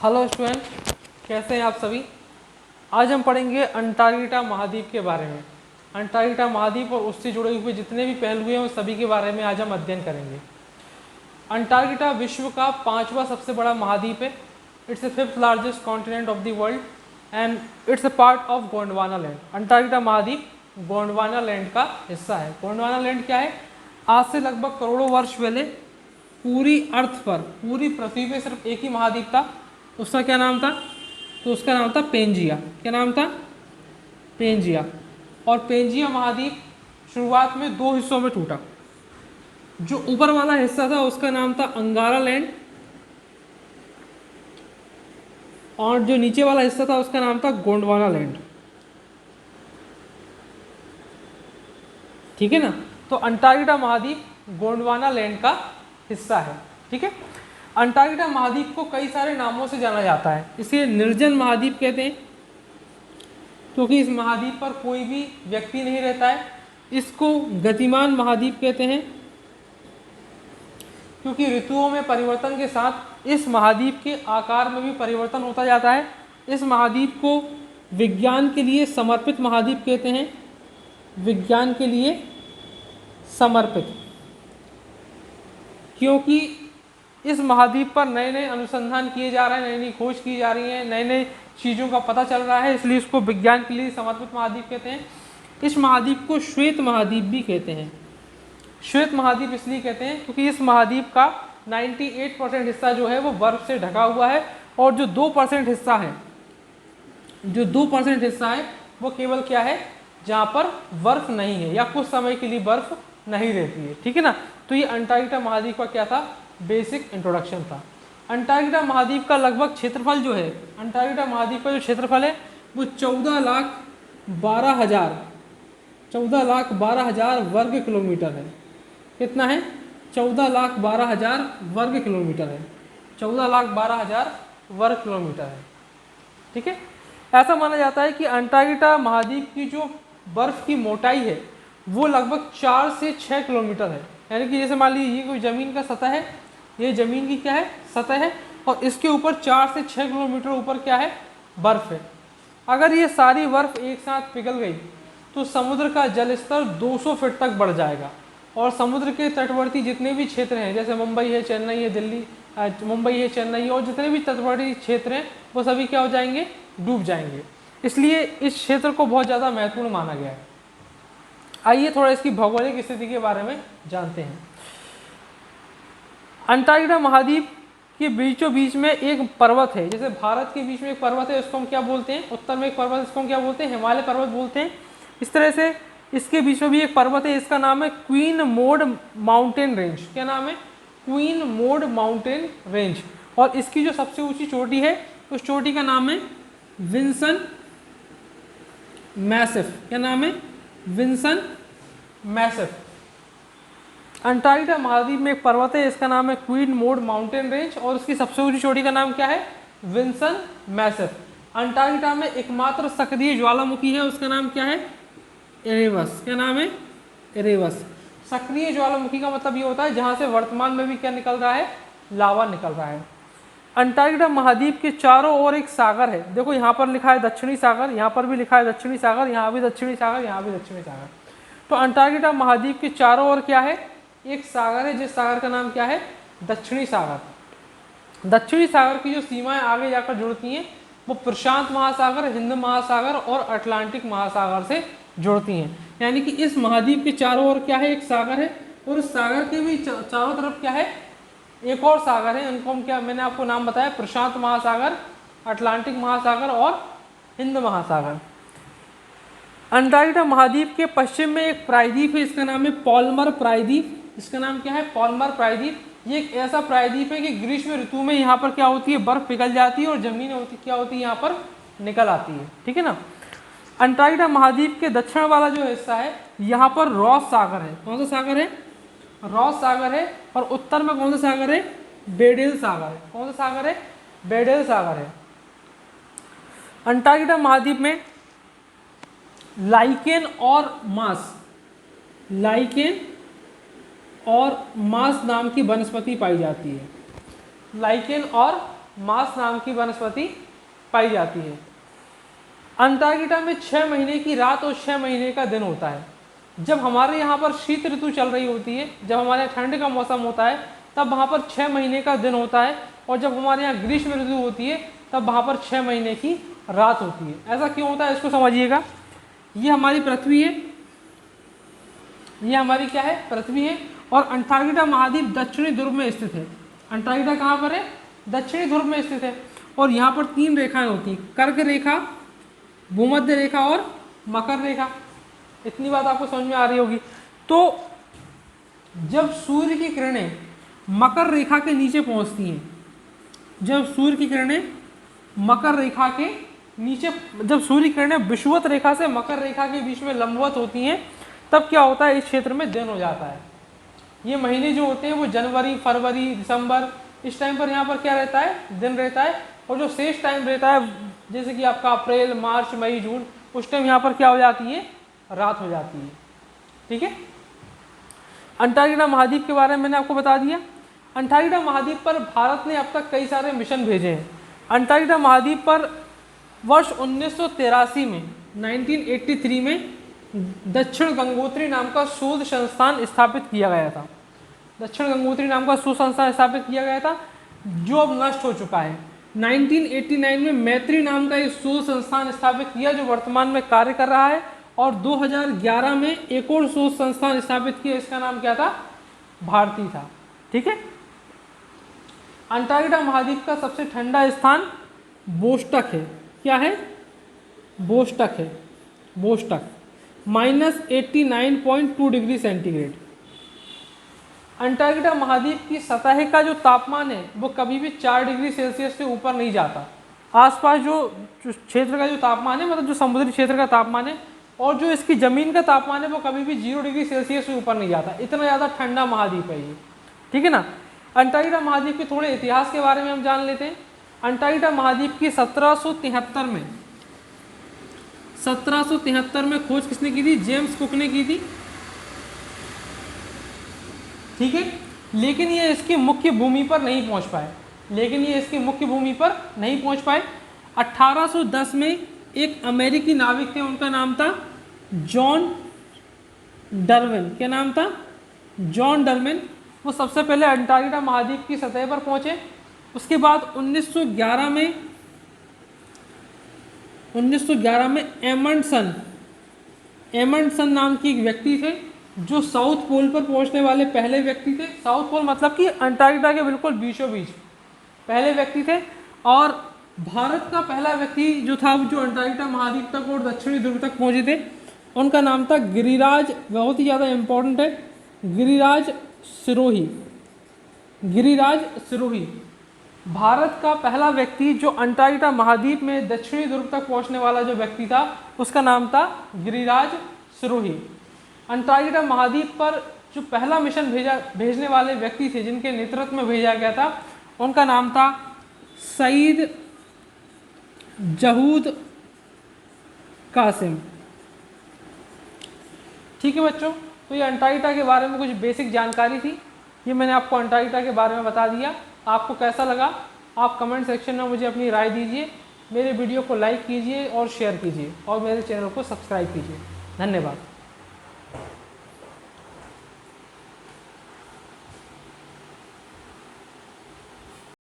Hello student, कैसे हैं आप सभी। आज हम पढ़ेंगे अंटार्कटिका महाद्वीप के बारे में। अंटार्कटिका महाद्वीप और उससे जुड़े हुए जितने भी पहलू हैं उन सभी के बारे में आज हम अध्ययन करेंगे। अंटार्कटिका विश्व का 5वां सबसे बड़ा महाद्वीप है। It's the 5th largest continent of the world and it's a part of Gondwana land. Antarctica महाद्वीप गोंडवाना लैंड का हिस्सा है। गोंडवाना लैंड क्या है? आज से लगभग करोड़ों वर्ष पहले पूरी अर्थ पर, पूरी पृथ्वी पे सिर्फ एक ही महाद्वीप था। उसका क्या नाम था? तो उसका नाम था पेंजिया। क्या नाम था? पेंजिया। और पेंजिया महाद्वीप शुरुआत में 2 हिस्सों में टूटा। जो ऊपर वाला हिस्सा था उसका नाम था अंगारा लैंड और जो नीचे वाला हिस्सा था उसका नाम था गोंडवाना लैंड। ठीक है ना। तो अंटार्कटिका महाद्वीप गोंडवाना लैंड का हिस्सा है। ठीक है। अंटार्कटिका महाद्वीप को कई सारे नामों से जाना जाता है। इसे निर्जन महाद्वीप कहते हैं क्योंकि इस महाद्वीप पर कोई भी व्यक्ति नहीं रहता है। इसको गतिमान महाद्वीप कहते हैं क्योंकि ऋतुओं में परिवर्तन के साथ इस महाद्वीप के आकार में भी परिवर्तन होता जाता है। इस महाद्वीप को विज्ञान के लिए समर्पित महाद्वीप कहते हैं। विज्ञान के लिए समर्पित, क्योंकि इस महाद्वीप पर नए नए अनुसंधान किए जा रहे हैं, नई नई खोज की जा रही है, नए नए चीज़ों का पता चल रहा है, इसलिए इसको विज्ञान के लिए समर्पित महाद्वीप कहते हैं। इस महाद्वीप को श्वेत महाद्वीप भी कहते हैं। श्वेत महाद्वीप इसलिए कहते हैं क्योंकि इस महाद्वीप का 98% हिस्सा जो है वो बर्फ से ढका हुआ है और जो 2% हिस्सा है, जो 2% हिस्सा है वो केवल क्या है, जहाँ पर बर्फ नहीं है या कुछ समय के लिए बर्फ नहीं रहती है। ठीक है ना। तो ये अंटार्कटिका महाद्वीप का क्या था, बेसिक इंट्रोडक्शन था। अंटार्कटिका महाद्वीप का लगभग क्षेत्रफल जो है, अंटार्कटिका महाद्वीप का जो क्षेत्रफल है वो 14,12,000 वर्ग किलोमीटर है। कितना है? 14,12,000 वर्ग किलोमीटर है। 14,12,000 वर्ग किलोमीटर है। ठीक है। ऐसा माना जाता है कि अंटार्कटिका महाद्वीप की जो बर्फ की मोटाई है वो लगभग 4 से 6 किलोमीटर है। यानी कि जैसे मान लीजिए ये कोई ज़मीन का सतह है, ये ज़मीन की क्या है, सतह है, और इसके ऊपर 4 से 6 किलोमीटर ऊपर क्या है, बर्फ़ है। अगर ये सारी बर्फ़ एक साथ पिघल गई तो समुद्र का जल स्तर 200 फीट तक बढ़ जाएगा और समुद्र के तटवर्ती जितने भी क्षेत्र हैं, जैसे मुंबई है, चेन्नई है, दिल्ली, मुंबई है, चेन्नई और जितने भी तटवर्ती क्षेत्र हैं वो सभी क्या हो जाएंगे, डूब जाएंगे। इसलिए इस क्षेत्र को बहुत ज़्यादा महत्वपूर्ण माना गया है। आइए थोड़ा इसकी भौगोलिक स्थिति के बारे में जानते हैं। अंटार्कटिका महाद्वीप के बीचों बीच में एक पर्वत है। जैसे भारत के बीच में एक पर्वत है, उसको हम क्या बोलते हैं, उत्तर में एक पर्वत, इसको हम क्या बोलते हैं, हिमालय पर्वत बोलते हैं। इस तरह से इसके बीच में भी एक पर्वत है, इसका नाम है क्वीन मोड माउंटेन रेंज। क्या नाम है? Queen mode mountain range. और इसकी जो सबसे ऊंची चोटी है उस चोटी का नाम है विंसन मैसिफ। क्या नाम है? Vinson massif. अंटार्कटिका महाद्वीप में एक पर्वत है, इसका नाम है क्वीन मोड माउंटेन रेंज और उसकी सबसे ऊंची चोटी का नाम क्या है, विंसन मैसिफ। अंटार्कटिका में एकमात्र सक्रिय ज्वालामुखी है, उसका नाम क्या है, एरेबस। क्या नाम है? एरेबस। सक्रिय ज्वालामुखी का मतलब ये होता है जहां से वर्तमान में भी क्या निकल रहा है, लावा निकल रहा है। अंटार्कटिका महाद्वीप के चारों ओर एक सागर है। देखो यहाँ पर लिखा है दक्षिणी सागर, यहाँ पर भी लिखा है दक्षिणी सागर, यहाँ भी दक्षिणी सागर, यहाँ भी दक्षिणी सागर। तो अंटार्कटिका महाद्वीप के चारों ओर क्या है, एक सागर है, जिस सागर का नाम क्या है, दक्षिणी सागर। दक्षिणी सागर की जो सीमाएं आगे जाकर जुड़ती हैं वो प्रशांत महासागर, हिंद महासागर और अटलांटिक महासागर से जुड़ती हैं। यानी कि इस महाद्वीप के चारों ओर क्या है, एक सागर है और उस सागर के भी चारों तरफ क्या है, एक और सागर है। उनको हम क्या, मैंने आपको नाम बताया, प्रशांत महासागर, अटलांटिक महासागर और हिंद महासागर। अंटार्कटिका महाद्वीप के पश्चिम में एक प्रायद्वीप है, इसका नाम है पॉलमर प्रायद्वीप। इसका नाम क्या है, पॉलमर प्रायद्वीप। ये एक ऐसा प्रायद्वीप है कि ग्रीष्म ऋतु में यहाँ पर क्या होती है, बर्फ पिघल जाती है और जमीन होती क्या होती है, यहाँ पर निकल आती है। ठीक है ना। अंटार्कटिका महाद्वीप के दक्षिण वाला जो हिस्सा है यहाँ पर रॉस सागर है। कौन सा सागर है? रॉस सागर है। और उत्तर में कौन सा सागर है, बेडेल सागर है। कौन सा सागर है, बेडेल सागर है। अंटार्कटिका महाद्वीप में लाइकेन और मास, लाइकेन और मास नाम की वनस्पति पाई जाती है। लाइकेन और मास नाम की वनस्पति पाई जाती है। अंटार्कटिका में 6 महीने की रात और 6 महीने का दिन होता है। जब हमारे यहाँ पर शीत ऋतु चल रही होती है, जब हमारे यहाँ ठंड का मौसम होता है, तब वहाँ पर 6 महीने का दिन होता है, और जब हमारे यहाँ ग्रीष्म ऋतु होती है तब वहाँ पर 6 महीने की रात होती है। ऐसा क्यों होता है इसको समझिएगा। ये हमारी पृथ्वी है, ये हमारी क्या है, पृथ्वी है, और अंटार्कटिका महाद्वीप दक्षिणी ध्रुव में स्थित है। अंटार्कटिका कहाँ पर है, दक्षिणी ध्रुव में स्थित है, और यहाँ पर 3 रेखाएं होती हैं, कर्क रेखा, भूमध्य रेखा और मकर रेखा। इतनी बात आपको समझ में आ रही होगी। तो जब सूर्य की किरणें मकर रेखा के नीचे पहुंचती हैं, जब सूर्य की किरणें मकर रेखा के नीचे, जब सूर्य की किरणें विषुवत रेखा से मकर रेखा के बीच में लंबवत होती हैं, तब क्या होता है, इस क्षेत्र में दिन हो जाता है। ये महीने जो होते हैं वो जनवरी, फरवरी, दिसंबर, इस टाइम पर यहाँ पर क्या रहता है, दिन रहता है, और जो शेष टाइम रहता है जैसे कि आपका अप्रैल, मार्च, मई, जून, उस टाइम यहाँ पर क्या हो जाती है, रात हो जाती है। ठीक है। अंटार्कटिका महाद्वीप के बारे में मैंने आपको बता दिया। अंटार्कटिका महाद्वीप पर भारत ने अब तक कई सारे मिशन भेजे हैं। अंटार्कटिका महाद्वीप पर वर्ष 1983 में 1983 में दक्षिण गंगोत्री नाम का शोध संस्थान स्थापित किया गया था। दक्षिण गंगोत्री नाम का शोध संस्थान स्थापित किया गया था, जो अब नष्ट हो चुका है। 1989 में मैत्री नाम का एक शोध संस्थान स्थापित किया, जो वर्तमान में कार्य कर रहा है, और 2011 में एक और शोध संस्थान स्थापित किया, इसका नाम क्या था, भारती था। ठीक है। अंटार्कटिका महाद्वीप का सबसे ठंडा स्थान बोस्टक है। क्या है, बोस्टक है, बोस्टक, -89.2 डिग्री सेंटीग्रेड। अंटार्कटिका महाद्वीप की सतह का जो तापमान है वो कभी भी 4 डिग्री सेल्सियस से ऊपर नहीं जाता। आसपास जो क्षेत्र का जो तापमान है, मतलब जो समुद्री क्षेत्र का तापमान है, और जो इसकी ज़मीन का तापमान है वो कभी भी 0 डिग्री सेल्सियस से ऊपर नहीं जाता। इतना ज़्यादा ठंडा महाद्वीप है ये। ठीक है ना। अंटार्कटिका महाद्वीप के थोड़े इतिहास के बारे में हम जान लेते हैं। अंटार्कटिका महाद्वीप की 1773 में खोज किसने की थी, जेम्स कुक ने की थी। ठीक है। लेकिन ये इसकी मुख्य भूमि पर नहीं पहुंच पाए, 1810 में एक अमेरिकी नाविक थे, उनका नाम था जॉन डार्विन। क्या नाम था, जॉन डार्विन। वो सबसे पहले अंटार्कटिका महाद्वीप की सतह पर पहुंचे। उसके बाद 1911 में एमंडसन नाम की एक व्यक्ति थे, जो साउथ पोल पर पहुंचने वाले पहले व्यक्ति थे। साउथ पोल मतलब कि अंटार्कटिका के बिल्कुल बीचों बीच पहले व्यक्ति थे। और भारत का पहला व्यक्ति जो था, जो अंटार्कटिका महाद्वीप तक और दक्षिणी ध्रुव तक पहुंचे थे, उनका नाम था गिरिराज, बहुत ही ज़्यादा इम्पोर्टेंट है, गिरिराज सिरोही। भारत का पहला व्यक्ति जो अंटार्कटिका महाद्वीप में दक्षिणी ध्रुव तक पहुंचने वाला जो व्यक्ति था, उसका नाम था गिरिराज सिरोही। अंटार्कटिका महाद्वीप पर जो पहला मिशन भेजने वाले व्यक्ति थे, जिनके नेतृत्व में भेजा गया था, उनका नाम था सईद जहूद कासिम। ठीक है बच्चों, तो ये अंटार्कटिका के बारे में कुछ बेसिक जानकारी थी, ये मैंने आपको अंटार्कटिका के बारे में बता दिया। आपको कैसा लगा आप कमेंट सेक्शन में मुझे अपनी राय दीजिए। मेरे वीडियो को लाइक कीजिए और शेयर कीजिए, और मेरे चैनल को सब्सक्राइब कीजिए। धन्यवाद।